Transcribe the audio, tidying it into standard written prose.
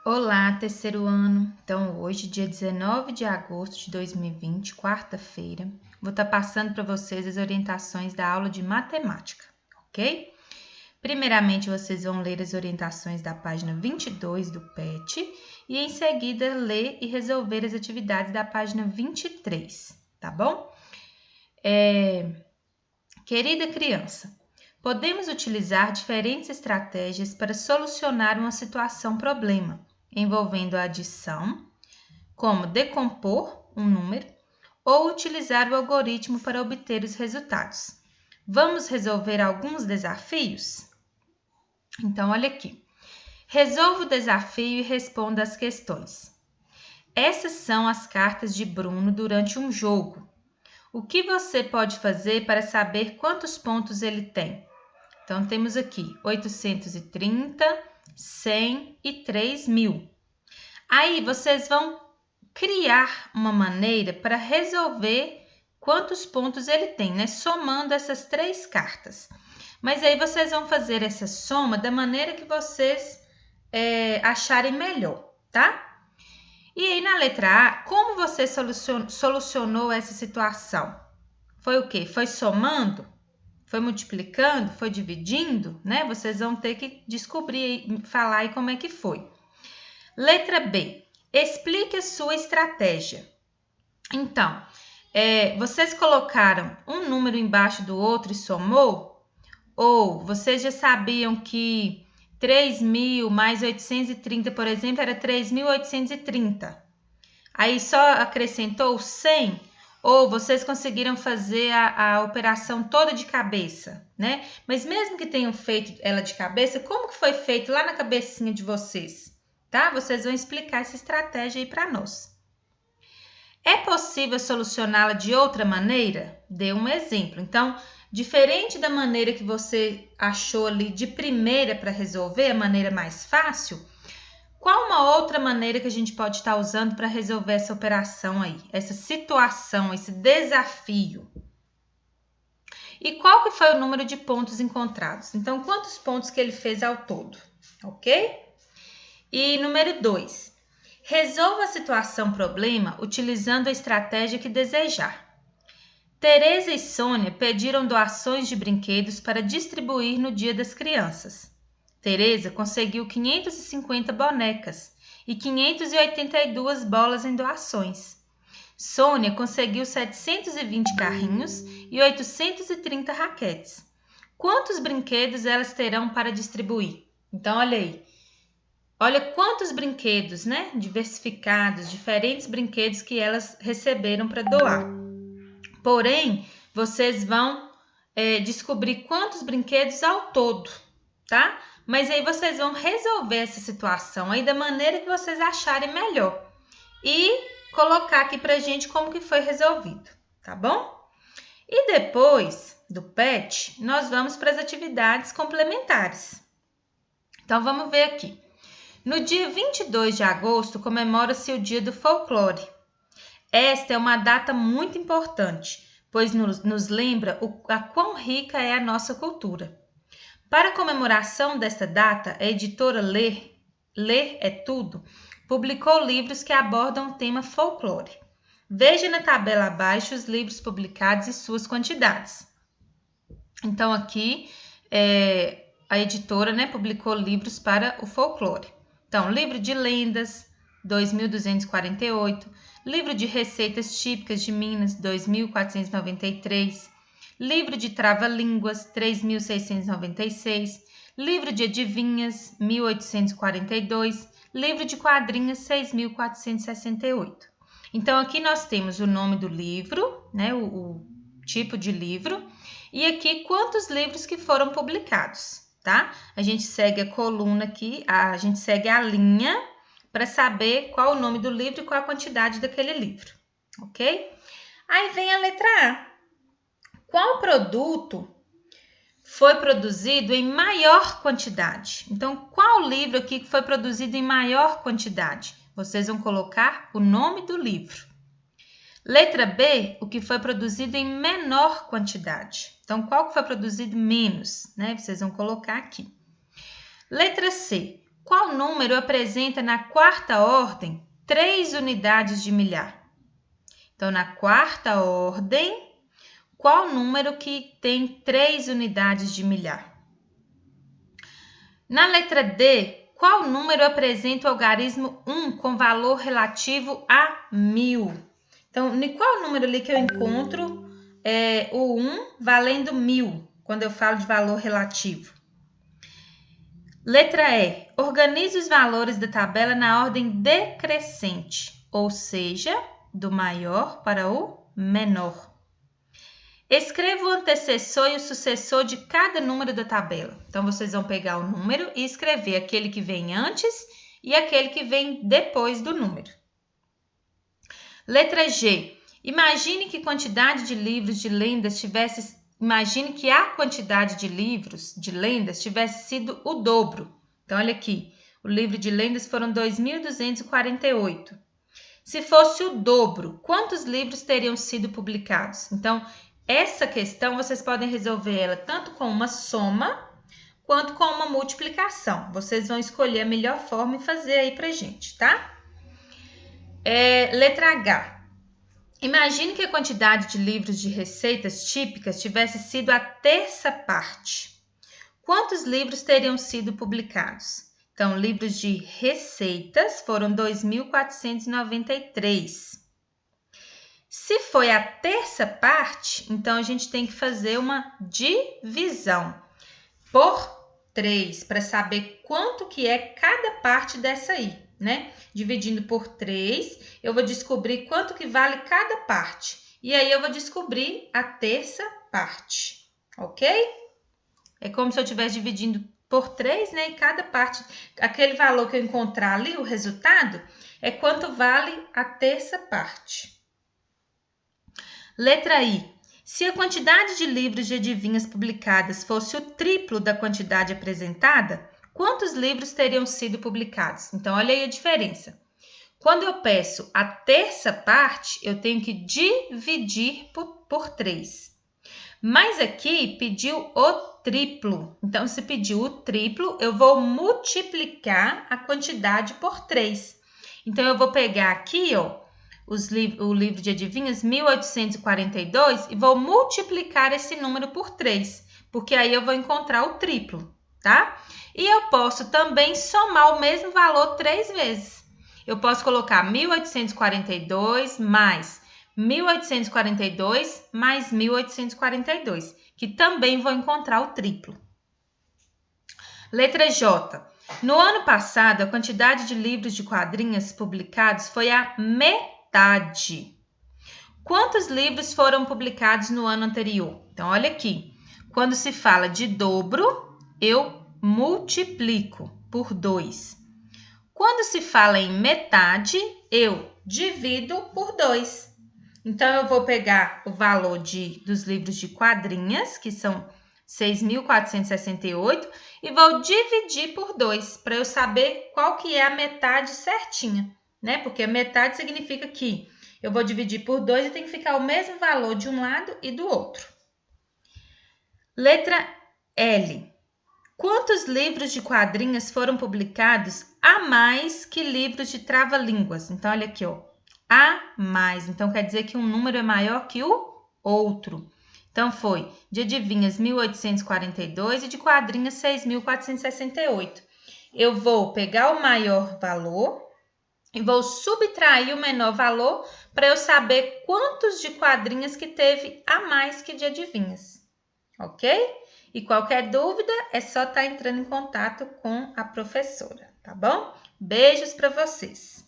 Olá, terceiro ano. Então, hoje, dia 19 de agosto de 2020, quarta-feira, vou estar passando para vocês as orientações da aula de matemática, ok? Primeiramente, vocês vão ler as orientações da página 22 do PET e, em seguida, ler e resolver as atividades da página 23, tá bom? Querida criança, podemos utilizar diferentes estratégias para solucionar uma situação-problema, envolvendo a adição, como decompor um número, ou utilizar o algoritmo para obter os resultados. Vamos resolver alguns desafios? Então, olha aqui. Resolva o desafio e responda as questões. Essas são as cartas de Bruno durante um jogo. O que você pode fazer para saber quantos pontos ele tem? Então, temos aqui 830, 100 e 3.000. Aí, vocês vão criar uma maneira para resolver quantos pontos ele tem, né? Somando essas três cartas. Mas aí, vocês vão fazer essa soma da maneira que vocês acharem melhor, tá? E aí, na letra A, como você solucionou essa situação? Foi o quê? Foi somando? Foi multiplicando? Foi dividindo? Né? Vocês vão ter que descobrir e falar aí como é que foi. Letra B. Explique a sua estratégia. Então, vocês colocaram um número embaixo do outro e somou? Ou vocês já sabiam que 3.000 mais 830, por exemplo, era 3.830? Aí só acrescentou 100? Ou vocês conseguiram fazer a operação toda de cabeça, né? Mas mesmo que tenham feito ela de cabeça, como que foi feito lá na cabecinha de vocês? Tá? Vocês vão explicar essa estratégia aí para nós. É possível solucioná-la de outra maneira? Dê um exemplo. Então, diferente da maneira que você achou ali de primeira para resolver, a maneira mais fácil, qual uma outra maneira que a gente pode estar usando para resolver essa operação aí, essa situação, esse desafio? E qual que foi o número de pontos encontrados? Então, quantos pontos que ele fez ao todo, ok? E número 2, resolva a situação-problema utilizando a estratégia que desejar. Tereza e Sônia pediram doações de brinquedos para distribuir no Dia das Crianças. Tereza conseguiu 550 bonecas e 582 bolas em doações. Sônia conseguiu 720 carrinhos e 830 raquetes. Quantos brinquedos elas terão para distribuir? Então, olha aí. Olha quantos brinquedos, né? Diversificados, diferentes brinquedos que elas receberam para doar. Porém, vocês vão descobrir quantos brinquedos ao todo, tá? Mas aí vocês vão resolver essa situação aí da maneira que vocês acharem melhor e colocar aqui pra gente como que foi resolvido, tá bom? E depois do PET, nós vamos para as atividades complementares. Então, vamos ver aqui. No dia 22 de agosto, comemora-se o Dia do Folclore. Esta é uma data muito importante, pois nos lembra a quão rica é a nossa cultura. Para a comemoração desta data, a editora Ler é Tudo publicou livros que abordam o tema folclore. Veja na tabela abaixo os livros publicados e suas quantidades. Então, aqui, a editora, né, publicou livros para o folclore. Então, livro de lendas, 2.248, livro de receitas típicas de Minas, 2.493, livro de trava-línguas, 3.696, livro de adivinhas, 1.842, livro de quadrinhos, 6.468. Então, aqui nós temos o nome do livro, né, o tipo de livro, e aqui quantos livros que foram publicados, tá? A gente segue a coluna aqui, a gente segue a linha para saber qual o nome do livro e qual a quantidade daquele livro, ok? Aí vem a letra A. Qual produto foi produzido em maior quantidade? Então, qual livro aqui foi produzido em maior quantidade? Vocês vão colocar o nome do livro. Letra B, o que foi produzido em menor quantidade. Então, qual que foi produzido menos, né? Vocês vão colocar aqui. Letra C, qual número apresenta na quarta ordem 3 unidades de milhar? Então, na quarta ordem, qual número que tem 3 unidades de milhar? Na letra D, qual número apresenta o algarismo 1 com valor relativo a 1000? Então, em qual número ali que eu encontro o 1 valendo 1000, quando eu falo de valor relativo? Letra E, organize os valores da tabela na ordem decrescente, ou seja, do maior para o menor. Escreva o antecessor e o sucessor de cada número da tabela. Então, vocês vão pegar o número e escrever aquele que vem antes e aquele que vem depois do número. Letra G. Imagine que a quantidade de livros de lendas tivesse sido o dobro. Então, olha aqui. O livro de lendas foram 2.248. Se fosse o dobro, quantos livros teriam sido publicados? Então, essa questão vocês podem resolver ela tanto com uma soma quanto com uma multiplicação. Vocês vão escolher a melhor forma e fazer aí pra gente, tá? Letra H. Imagine que a quantidade de livros de receitas típicas tivesse sido a terça parte. Quantos livros teriam sido publicados? Então, livros de receitas foram 2.493. Se foi a terça parte, então a gente tem que fazer uma divisão por 3 para saber quanto que é cada parte dessa aí, né? Dividindo por 3, eu vou descobrir quanto que vale cada parte. E aí eu vou descobrir a terça parte, ok? É como se eu estivesse dividindo por 3, né? E cada parte, aquele valor que eu encontrar ali, o resultado, é quanto vale a terça parte. Letra I. Se a quantidade de livros de adivinhas publicadas fosse o triplo da quantidade apresentada, quantos livros teriam sido publicados? Então, olha aí a diferença. Quando eu peço a terça parte, eu tenho que dividir por 3. Mas aqui pediu o triplo. Então, se pediu o triplo, eu vou multiplicar a quantidade por 3. Então, eu vou pegar aqui, ó, o livro de adivinhas, 1842, e vou multiplicar esse número por 3, porque aí eu vou encontrar o triplo, tá? E eu posso também somar o mesmo valor 3 vezes. Eu posso colocar 1842 mais 1842 mais 1842, que também vou encontrar o triplo. Letra J. No ano passado, a quantidade de livros de quadrinhos publicados foi a metade. Quantos livros foram publicados no ano anterior? Então, olha aqui. Quando se fala de dobro, eu multiplico por 2. Quando se fala em metade, eu divido por 2. Então, eu vou pegar o valor dos livros de quadrinhas, que são 6.468, e vou dividir por 2, para eu saber qual que é a metade certinha, né? Porque a metade significa que eu vou dividir por 2 e tem que ficar o mesmo valor de um lado e do outro. Letra L. Quantos livros de quadrinhos foram publicados a mais que livros de trava-línguas? Então, olha aqui, ó. A mais. Então, quer dizer que um número é maior que o outro. Então, foi de adivinhas 1842 e de quadrinhos 6.468. Eu vou pegar o maior valor e vou subtrair o menor valor para eu saber quantos de quadrinhos que teve a mais que de adivinhas. Ok? E qualquer dúvida é só estar entrando em contato com a professora, tá bom? Beijos para vocês!